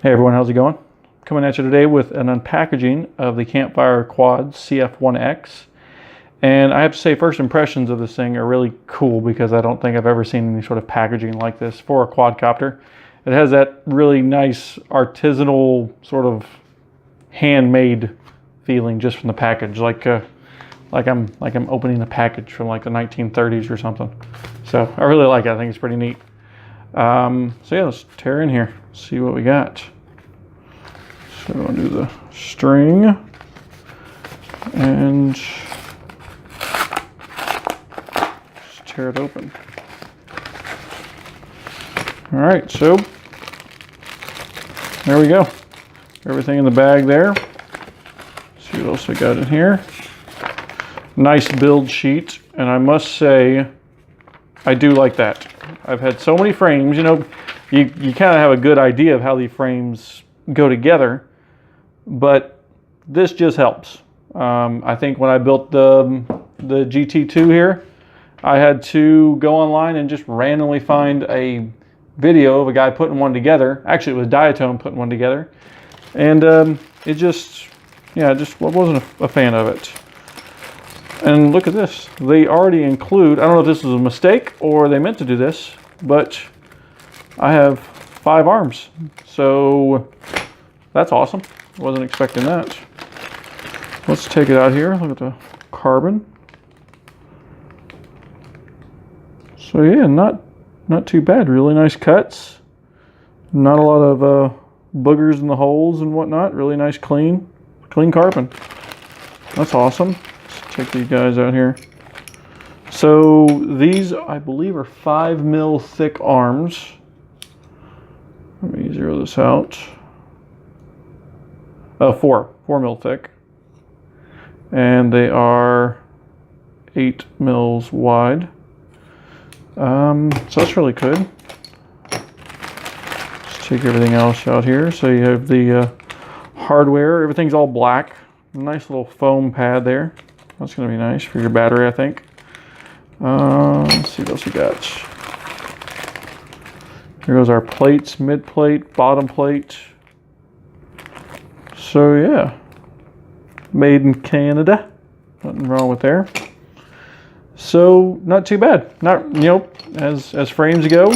Hey everyone, how's it going? Coming at you today with an unpackaging of the Campfire Quad CF1-X. And I have to say, first impressions of this thing are really cool because I don't think I've ever seen any sort of packaging like this for a quadcopter. It has that really nice artisanal sort of handmade feeling just from the package, like I'm opening a package from like the 1930s or something. So I really like it. I think it's pretty neat. So yeah, let's tear in here, see what we got. So I'll do the string and just tear it open. All right, so there we go. Everything in the bag there. Let's see what else we got in here. Nice build sheet, and I must say, I do like that. I've had so many frames, you know, you kind of have a good idea of how these frames go together, but this just helps. I think when I built the GT2 here, I had to go online and just randomly find a video of a guy putting one together. Actually, it was Diatone putting one together, and it just, yeah, I wasn't a fan of it. And look at this. They already include, I don't know if this was a mistake or they meant to do this, but I have 5 arms. So that's awesome. Wasn't expecting that. Let's take it out here. Look at the carbon. So yeah, not too bad. Really nice cuts. Not a lot of boogers in the holes and whatnot. Really nice clean carbon. That's awesome. Check these guys out here. So these, I believe, are 5 mil thick arms. Let me zero this out. 4 mil thick, and they are 8 mils wide. So that's really good. Let's take everything else out here. So you have the hardware. Everything's all black. Nice little foam pad there. That's going to be nice for your battery, I think. Let's see what else we got. Here goes our plates, mid plate, bottom plate. So yeah, made in Canada. Nothing wrong with there. So not too bad. Not, you know, as frames go,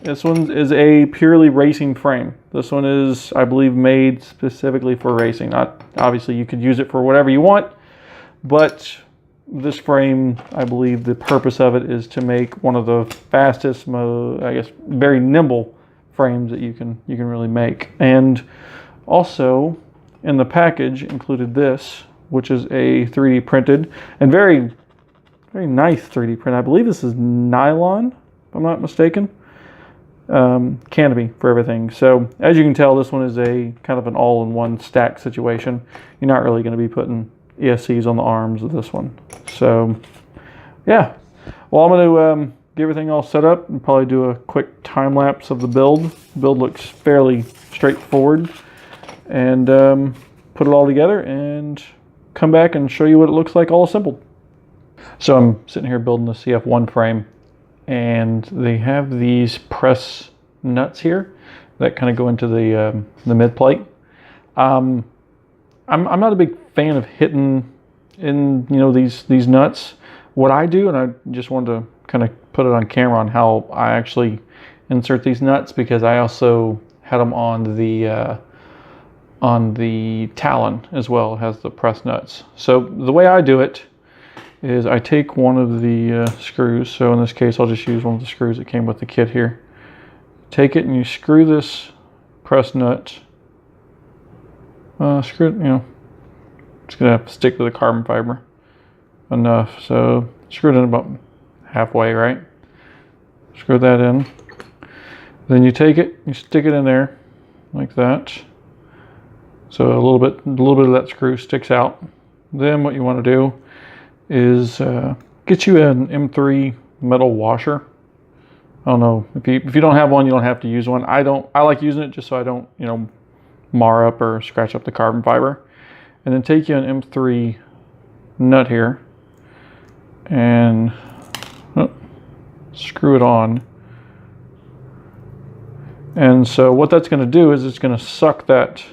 this one is a purely racing frame. This one is, I believe, made specifically for racing. Not, obviously, you could use it for whatever you want. But this frame, I believe the purpose of it is to make one of the fastest, I guess, very nimble frames that you can really make. And also in the package included this, which is a 3D printed and very nice 3D print. I believe this is nylon, if I'm not mistaken. Canopy for everything. So as you can tell, this one is a kind of an all-in-one stack situation. You're not really going to be putting ESCs on the arms of this one. So yeah, well, I'm going to get everything all set up and probably do a quick time lapse of the build. The build looks fairly straightforward, and put it all together and come back and show you what it looks like all assembled. So I'm sitting here building the CF1 frame, and they have these press nuts here that kind of go into the mid plate. I'm not a big fan of hitting in, you know, these nuts. What I do, and I just wanted to kind of put it on camera on how I actually insert these nuts, because I also had them on the Talon as well. It has the press nuts. So the way I do it is I take one of the screws. So in this case, I'll just use one of the screws that came with the kit here. Take it and you screw this press nut. Screw it, you know, it's gonna have to stick to the carbon fiber enough. So screw it in about halfway, right? Screw that in. Then you take it, you stick it in there like that. So a little bit of that screw sticks out. Then what you want to do is get you an M3 metal washer. I don't know, if you don't have one, you don't have to use one. I like using it just so I don't, you know, mar up or scratch up the carbon fiber. And then take you an M3 nut here and screw it on And so what that's going to do is it's going to suck that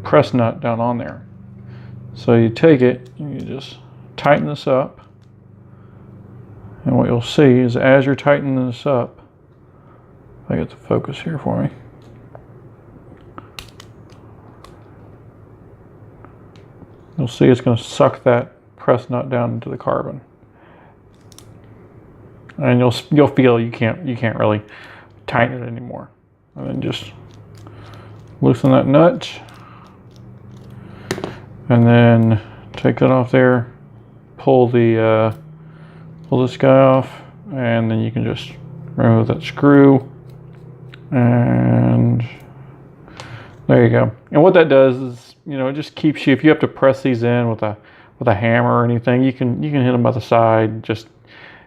press nut down on there. So you take it and you just tighten this up, and what you'll see is as you're tightening this up, if I get the focus here for me, you'll see it's going to suck that press nut down into the carbon, and you'll feel you can't really tighten it anymore. And then just loosen that nut, and then take that off there, pull this guy off, and then you can just remove that screw, and there you go. And what that does is, it just keeps you, if you have to press these in with a hammer or anything, you can hit them by the side. Just,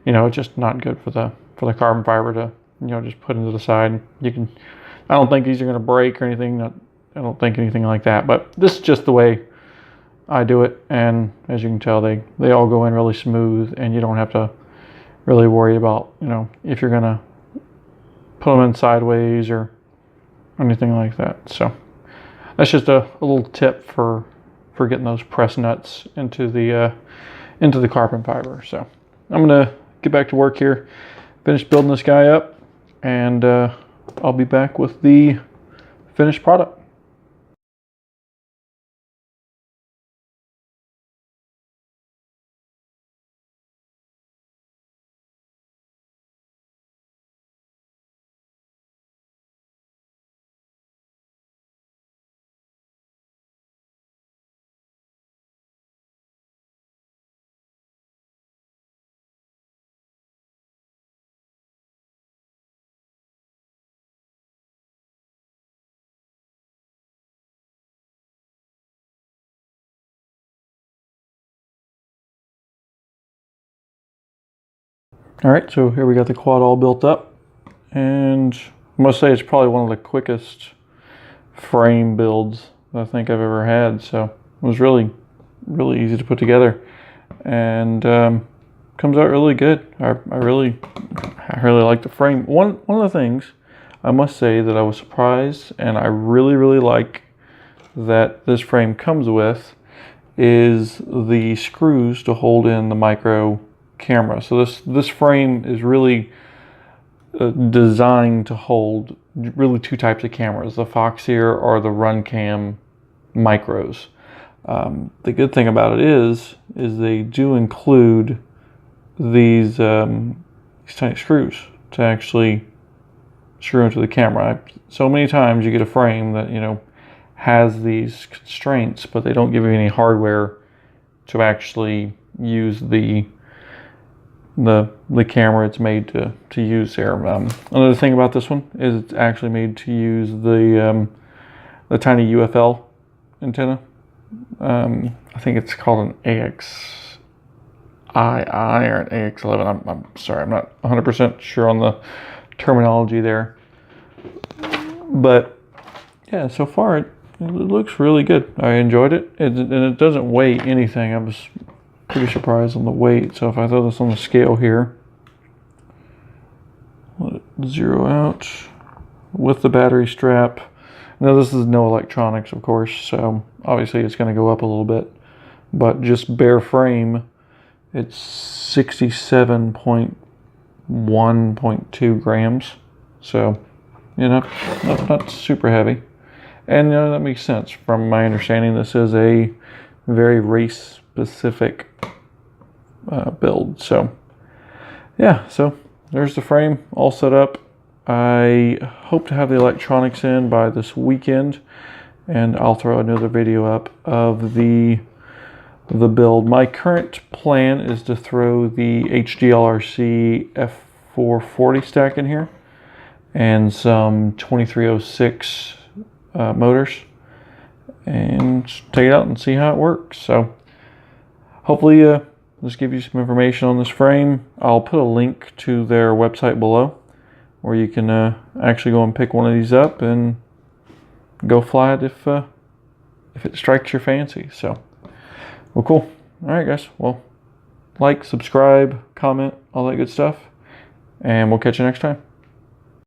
it's just not good for the carbon fiber to, just put into the side. I don't think these are going to break or anything. I don't think anything like that, but this is just the way I do it. And as you can tell, they all go in really smooth, and you don't have to really worry about, if you're going to put them in sideways or anything like that. So that's just a little tip for getting those press nuts into the carbon fiber. So I'm going to get back to work here, finish building this guy up, and I'll be back with the finished product. All right, so here we got the quad all built up, and I must say it's probably one of the quickest frame builds I think I've ever had. So it was really easy to put together, and comes out really good. I really like the frame. One of the things I must say that I was surprised, and I really like that this frame comes with, is the screws to hold in the micro camera. So this frame is really designed to hold really two types of cameras, the Foxeer or the Runcam micros. The good thing about it is they do include these tiny screws to actually screw into the camera. So many times you get a frame that has these constraints, but they don't give you any hardware to actually use the camera it's made to use here. Another thing about this one is it's actually made to use the tiny UFL antenna. I think it's called an AXII or an AX11. I'm sorry, I'm not 100% sure on the terminology there. But yeah, so far it looks really good. I enjoyed it, and it doesn't weigh anything. I was pretty surprised on the weight. So if I throw this on the scale here, let it zero out with the battery strap. Now this is no electronics, of course, so obviously it's going to go up a little bit, but just bare frame, it's 67.1.2 grams. So not super heavy, and that makes sense. From my understanding, this is a very race specific build. So yeah, so there's the frame all set up. I hope to have the electronics in by this weekend, and I'll throw another video up of the build. My current plan is to throw the HDLRC F440 stack in here and some 2306 motors, and take it out and see how it works. So hopefully this gives you some information on this frame. I'll put a link to their website below where you can actually go and pick one of these up and go fly it if it strikes your fancy. So, well, cool. All right, guys. Well, like, subscribe, comment, all that good stuff. and we'll catch you next time.